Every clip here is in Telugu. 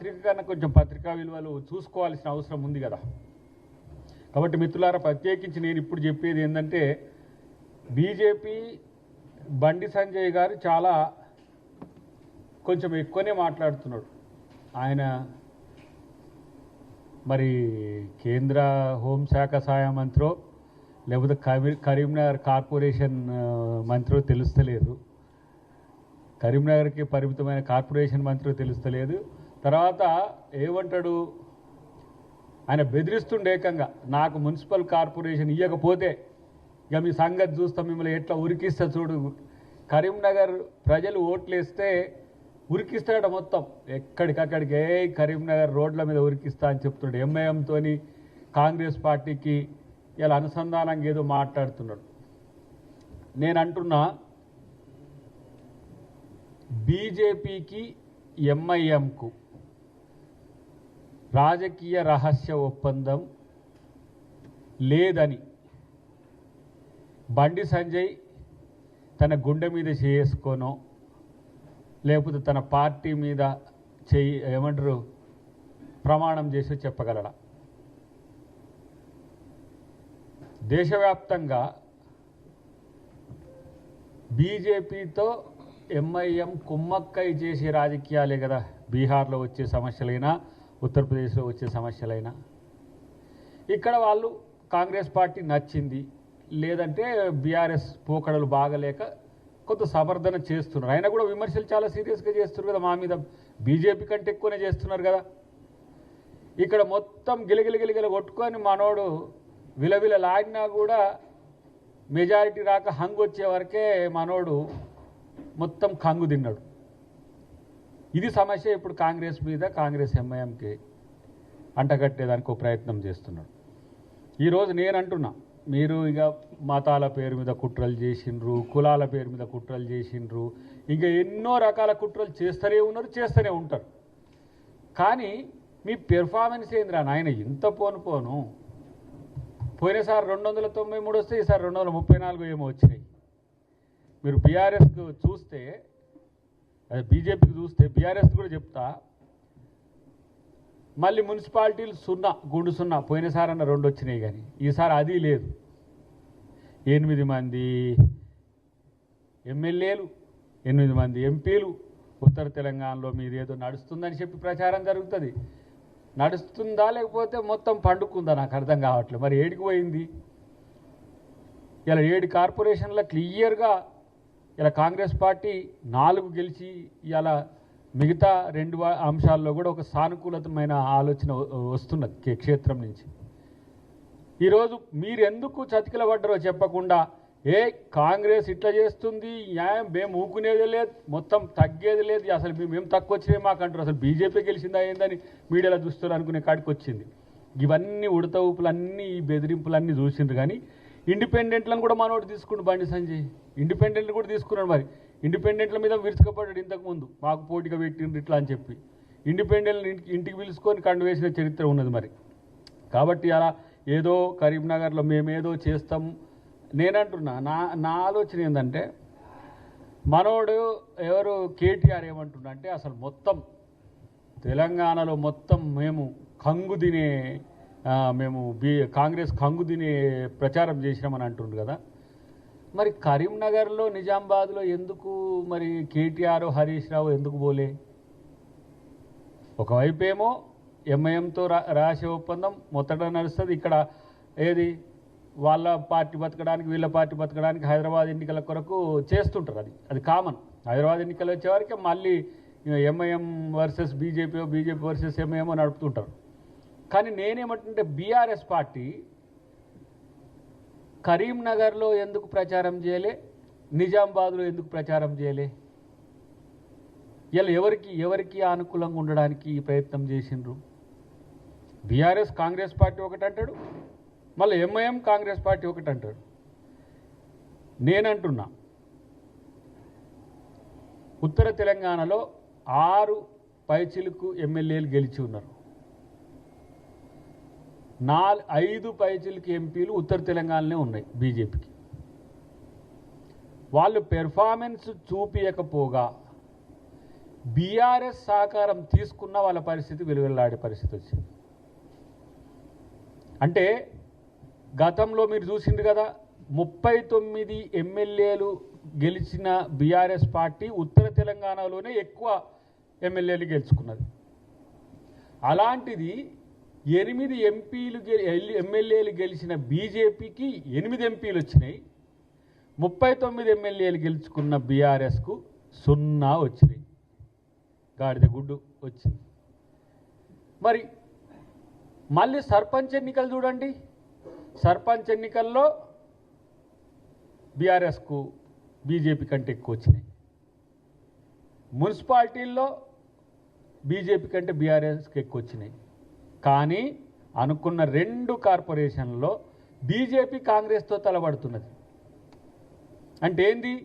పత్రిక కన్నా కొంచెం పత్రికా విలువలు చూసుకోవాల్సిన అవసరం ఉంది కదా. కాబట్టి మిత్రులారా, ప్రత్యేకించి నేను ఇప్పుడు చెప్పేది ఏంటంటే, బీజేపీ బండి సంజయ్ గారు చాలా కొంచెం ఎక్కువనే మాట్లాడుతున్నాడు. ఆయన మరి కేంద్ర హోంశాఖ సహాయ మంత్రో లేకపోతే కరీంనగర్ కార్పొరేషన్ మంత్రో తెలుస్తలేదు, కరీంనగర్కి పరిమితమైన కార్పొరేషన్ మంత్రో తెలుస్తలేదు. తర్వాత ఏమంటాడు, ఆయన బెదిరిస్తుండే ఏకంగా, నాకు మున్సిపల్ కార్పొరేషన్ ఇవ్వకపోతే ఇక మీ సంగతి చూస్తాం, మిమ్మల్ని ఎట్లా ఉరికిస్తా చూడు. కరీంనగర్ ప్రజలు ఓట్లేస్తే ఉరికిస్తాడ మొత్తం, ఎక్కడికక్కడికి కరీంనగర్ రోడ్ల మీద ఉరికిస్తా అని చెప్తున్నాడు. ఎంఐఎంతో కాంగ్రెస్ పార్టీకి ఇలా అనుసంధానంగా ఏదో మాట్లాడుతున్నాడు. నేను అంటున్నా, బీజేపీకి ఎంఐఎంకు రాజకీయ రహస్య ఒప్పందం లేదని బండి సంజయ్ తన గుండె మీద చేసుకోనో లేకపోతే తన పార్టీ మీద ఏమంటారు ప్రమాణం చేసి చెప్పగలడా? దేశవ్యాప్తంగా బీజేపీతో ఎంఐఎం కుమ్మక్కై చేసే రాజకీయాలే కదా. బీహార్లో వచ్చే సమస్యలైనా ఉత్తరప్రదేశ్లో వచ్చే సమస్యలైనా ఇక్కడ వాళ్ళు కాంగ్రెస్ పార్టీ నచ్చింది, లేదంటే బీఆర్ఎస్ పోకడలు బాగలేక కొంత సమర్థన చేస్తున్నారు. అయినా కూడా విమర్శలు చాలా సీరియస్గా చేస్తున్నారు కదా, మా మీద బీజేపీ కంటే ఎక్కువనే చేస్తున్నారు కదా. ఇక్కడ మొత్తం గిలగిలగిలగిల కొట్టుకొని మనోడు విలవిలలాడినా కూడా మెజారిటీ రాక హంగు వచ్చే వరకే మనోడు మొత్తం కంగు తిన్నాడు. ఇది సమస్య. ఇప్పుడు కాంగ్రెస్ మీద కాంగ్రెస్ ఎంఐఎంకి అంటగట్టేదానికి ఒక ప్రయత్నం చేస్తున్నాడు. ఈరోజు నేను అంటున్నా, మీరు ఇక మతాల పేరు మీద కుట్రలు చేసిండ్రు, కులాల పేరు మీద కుట్రలు చేసిండ్రు, ఇంకా ఎన్నో రకాల కుట్రలు చేస్తూనే ఉన్నారు, చేస్తూనే ఉంటారు. కానీ మీ పెర్ఫార్మెన్స్ ఏందిరా నాయన, ఇంత పోను పోయినసారి 293 వస్తే ఈసారి 234 ఏమో వచ్చినాయి. మీరు బీఆర్ఎస్కు చూస్తే, అదే బీజేపీకి చూస్తే, బీఆర్ఎస్ కూడా చెప్తా, మళ్ళీ మున్సిపాలిటీలు 0 గుండు 0. పోయినసారి అన్న 2 వచ్చినాయి, కానీ ఈసారి అది లేదు. 8 మంది ఎమ్మెల్యేలు, 8 మంది ఎంపీలు. ఉత్తర తెలంగాణలో మీదేదో నడుస్తుందని చెప్పి ప్రచారం జరుగుతుంది. నడుస్తుందా లేకపోతే మొత్తం పండుకుందా నాకు అర్థం కావట్లేదు. మరి ఏడికి పోయింది? ఇలా 7 కార్పొరేషన్ల క్లియర్గా ఇలా కాంగ్రెస్ పార్టీ 4 గెలిచి ఇలా మిగతా 2 అంశాల్లో కూడా ఒక సానుకూలతమైన ఆలోచన వస్తున్నది క్షేత్రం నుంచి. ఈరోజు మీరు ఎందుకు చతికిల పడ్డారో చెప్పకుండా, కాంగ్రెస్ ఇట్లా చేస్తుంది, మేము ఊకునేది లేదు, మొత్తం తగ్గేది లేదు, అసలు మేము తక్కువ వచ్చినాయి మాకంటారు, అసలు బీజేపీ గెలిచిందా ఏందని మీడియాలో చూస్తారు అనుకునే కాడికి వచ్చింది. ఇవన్నీ ఉడత ఊపులన్నీ, ఈ బెదిరింపులన్నీ చూసిండ్రు. కానీ ఇండిపెండెంట్లను కూడా మనోడు తీసుకుంటు బండి సంజయ్, ఇండిపెండెంట్లు కూడా తీసుకున్నాడు. మరి ఇండిపెండెంట్ల మీద విరుచుకపడ్డాడు ఇంతకుముందు, మాకు పోటీగా పెట్టిండ్రు ఇట్లా అని చెప్పి. ఇండిపెండెంట్ ఇంటికి పిలుచుకొని కండు వేసిన చరిత్ర ఉన్నది. మరి కాబట్టి అలా ఏదో కరీంనగర్లో మేమేదో చేస్తాం. నేనంటున్నా, నా ఆలోచన ఏంటంటే, మనోడు ఎవరు కేటీఆర్ ఏమంటున్నా అంటే, అసలు మొత్తం తెలంగాణలో మొత్తం మేము కంగు తినే, మేము కాంగ్రెస్ కంగు తినే ప్రచారం చేసినామని అంటుండ్రు కదా. మరి కరీంనగర్లో నిజామాబాద్లో ఎందుకు మరి కేటీఆర్ హరీష్ రావు ఎందుకు పోలే? ఒకవైపేమో ఎంఐఎంతో రాసే ఒప్పందం మొత్తట నడుస్తుంది. ఇక్కడ ఏది వాళ్ళ పార్టీ బతకడానికి వీళ్ళ పార్టీ బతకడానికి హైదరాబాద్ ఎన్నికల కొరకు చేస్తుంటారు. అది కామన్. హైదరాబాద్ ఎన్నికలు వచ్చేవారికి మళ్ళీ MIM versus BJP, BJP versus MIM నడుపుతుంటారు. కానీ నేనేమంటుంటే, బీఆర్ఎస్ పార్టీ కరీంనగర్లో ఎందుకు ప్రచారం చేయలే, నిజామాబాద్లో ఎందుకు ప్రచారం చేయలే? ఇలా ఎవరికి అనుకూలంగా ఉండడానికి ఈ ప్రయత్నం చేసిండ్రు? బీఆర్ఎస్ కాంగ్రెస్ పార్టీ ఒకటి అంటాడు, మళ్ళీ ఎంఐఎం కాంగ్రెస్ పార్టీ ఒకటి అంటాడు. నేనంటున్నా, ఉత్తర తెలంగాణలో 6 పైచిలకు ఎమ్మెల్యేలు గెలిచి ఉన్నారు, 5 పైచిలకు ఎంపీలు ఉత్తర తెలంగాణలో ఉన్నాయి బీజేపీకి. వాళ్ళు పెర్ఫార్మెన్స్ చూపించకపోగా బీఆర్ఎస్ సహకారం తీసుకున్న వాళ్ళ పరిస్థితి వెలువెల్లాడే పరిస్థితి వచ్చింది. అంటే గతంలో మీరు చూసింది కదా, 39 ఎమ్మెల్యేలు గెలిచిన బీఆర్ఎస్ పార్టీ ఉత్తర తెలంగాణలోనే ఎక్కువ ఎమ్మెల్యేలు గెలుచుకున్నది. అలాంటిది 8 ఎమ్మెల్యేలు గెలిచిన బీజేపీకి 8 ఎంపీలు వచ్చినాయి. 39 ఎమ్మెల్యేలు గెలుచుకున్న బీఆర్ఎస్కు 0 వచ్చినాయి. గాడిద గుడ్డు వచ్చింది. మరి మళ్ళీ సర్పంచ్ ఎన్నికలు చూడండి. సర్పంచ్ ఎన్నికల్లో బీఆర్ఎస్కు బీజేపీ కంటే ఎక్కువ వచ్చినాయి. మున్సిపాలిటీల్లో బీజేపీ కంటే బీఆర్ఎస్కి ఎక్కువ వచ్చినాయి. కానీ అనుకున్న 2 కార్పొరేషన్లలో బీజేపీ కాంగ్రెస్తో తలబడుతున్నది. అంటే ఏంది?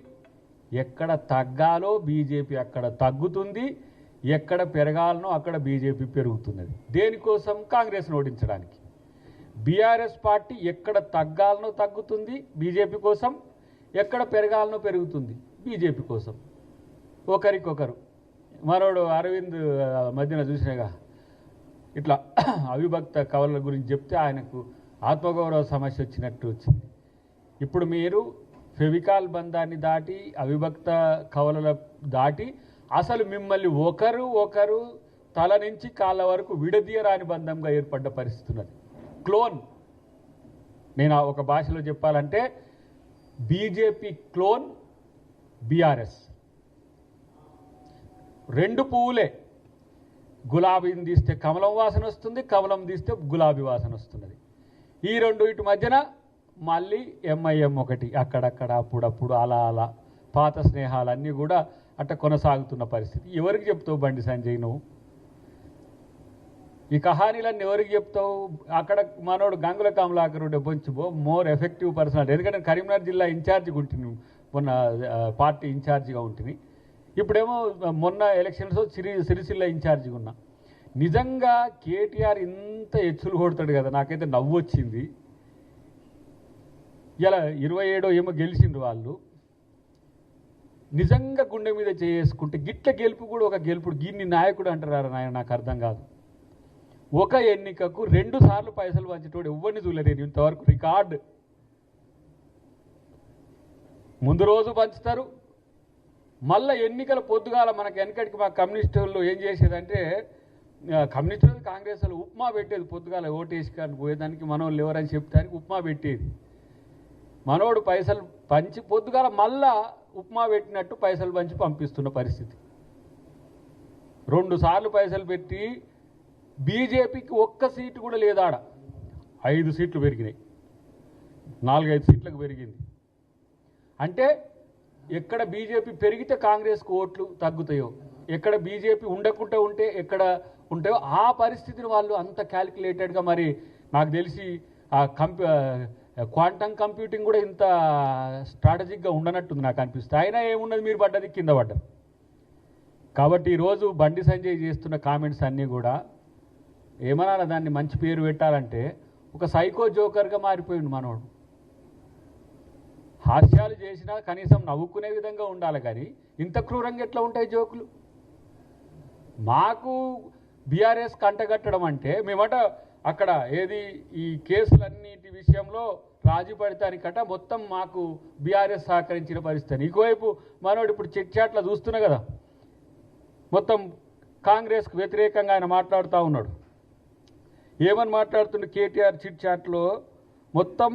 ఎక్కడ తగ్గాలో బీజేపీ అక్కడ తగ్గుతుంది, ఎక్కడ పెరగాలనో అక్కడ బీజేపీ పెరుగుతున్నది. దేనికోసం? కాంగ్రెస్ను ఓడించడానికి. బీఆర్ఎస్ పార్టీ ఎక్కడ తగ్గాలనో తగ్గుతుంది బీజేపీ కోసం, ఎక్కడ పెరగాలనో పెరుగుతుంది బీజేపీ కోసం. ఒకరికొకరు. మరోడు అరవింద్ మధ్యన చూసినాగా, ఇట్లా అవిభక్త కవుల గురించి చెప్తే ఆయనకు ఆత్మగౌరవ సమస్య వచ్చినట్టు వచ్చింది. ఇప్పుడు మీరు ఫెవికాల్ బంధాన్ని దాటి అవిభక్త కవుల దాటి అసలు మిమ్మల్ని ఒకరు తల నుంచి కాళ్ళ వరకు విడదీయరాని బంధంగా ఏర్పడ్డ పరిస్థితి ఉన్నది. క్లోన్. నేను ఒక భాషలో చెప్పాలంటే బీజేపీ క్లోన్ బీఆర్ఎస్. 2 పువ్వులే. గులాబీని తీస్తే కమలం వాసన వస్తుంది, కమలం తీస్తే గులాబీ వాసన వస్తున్నది. ఈ 2 ఇటు మధ్యన మళ్ళీ ఎంఐఎం ఒకటి, అక్కడక్కడ అప్పుడప్పుడు అలా పాత స్నేహాలన్నీ కూడా అట్ట కొనసాగుతున్న పరిస్థితి. ఎవరికి చెప్తావు బండి సంజయ్ నువ్వు? ఈ కహానీలన్నీ ఎవరికి చెప్తావు? అక్కడ మనోడు గంగుల కమలాకర్ ఉండే కొంచెం మోర్ ఎఫెక్టివ్ పర్సనాలిటీ. ఎందుకంటే కరీంనగర్ జిల్లా ఇన్ఛార్జిగా ఉంటుంది, మొన్న పార్టీ ఇన్ఛార్జిగా ఉంటుంది. ఇప్పుడేమో మొన్న ఎలక్షన్స్ సిరిసిల్ల ఇన్ఛార్జిగా ఉన్నా. నిజంగా కేటీఆర్ ఇంత ఎచ్చులు కొడతాడు కదా, నాకైతే నవ్వు వచ్చింది. ఇలా 27 ఏమో గెలిచిండ్రు వాళ్ళు. నిజంగా గుండె మీద చేసుకుంటే గిట్ల గెలుపు కూడా ఒక గెలుపుడు. గిన్ని నాయకుడు అంటారా నాయన? నాకు అర్థం కాదు. ఒక ఎన్నికకు 2 సార్లు పైసలు పంచేటోడు ఎవరిని చూడలేరు ఇంతవరకు. రికార్డు. ముందు రోజు పంచుతారు, మళ్ళీ ఎన్నికల పొద్దుగాల మనకు వెనకటికి మా కమ్యూనిస్టులు ఏం చేసేదంటే, కమ్యూనిస్టులు కాంగ్రెస్ వాళ్ళు ఉప్మా పెట్టేది పొద్దుగాల ఓటేసి కానీ పోయేదానికి. మనోళ్ళు ఎవరని చెప్తానికి ఉప్మా పెట్టేది. మనోడు పైసలు పంచి పొద్దుగాల మళ్ళా ఉప్మా పెట్టినట్టు పైసలు పంచి పంపిస్తున్న పరిస్థితి. 2 సార్లు పైసలు పెట్టి బీజేపీకి 1 సీటు కూడా లేదాడ. 5 సీట్లు పెరిగినాయి, 4-5 సీట్లకు పెరిగింది. అంటే ఎక్కడ బీజేపీ పెరిగితే కాంగ్రెస్కు ఓట్లు తగ్గుతాయో, ఎక్కడ బీజేపీ ఉండకుండా ఉంటే ఎక్కడ ఉంటాయో ఆ పరిస్థితిని వాళ్ళు అంత క్యాలిక్యులేటెడ్గా. మరి నాకు తెలిసి ఆ క్వాంటమ్ కంప్యూటింగ్ కూడా ఇంత స్ట్రాటజిక్గా ఉండనట్టుంది నాకు అనిపిస్తుంది. అయినా ఏమున్నది, మీరు పడ్డది కింద పడ్డారు. కాబట్టి ఈరోజు బండి సంజయ్ చేస్తున్న కామెంట్స్ అన్నీ కూడా ఏమన్నా దాన్ని మంచి పేరు పెట్టాలంటే ఒక సైకో జోకర్గా మారిపోయింది మనోడు. హాస్యాలు చేసినా కనీసం నవ్వుకునే విధంగా ఉండాలి, కానీ ఇంత క్రూరంగా ఎట్లా ఉంటాయి జోకులు? మాకు బీఆర్ఎస్ కంటగట్టడం అంటే మేమట అక్కడ ఏది ఈ కేసులన్నిటి విషయంలో రాజీ పడతానికట మొత్తం మాకు బీఆర్ఎస్ సహకరించిన పరిస్థితి. ఇంకోవైపు మనోడు ఇప్పుడు చిట్చాట్లా చూస్తున్నా కదా, మొత్తం కాంగ్రెస్కు వ్యతిరేకంగా ఆయన మాట్లాడుతూ ఉన్నాడు. ఏమని మాట్లాడుతుండే? కేటీఆర్ చిట్చాట్లో మొత్తం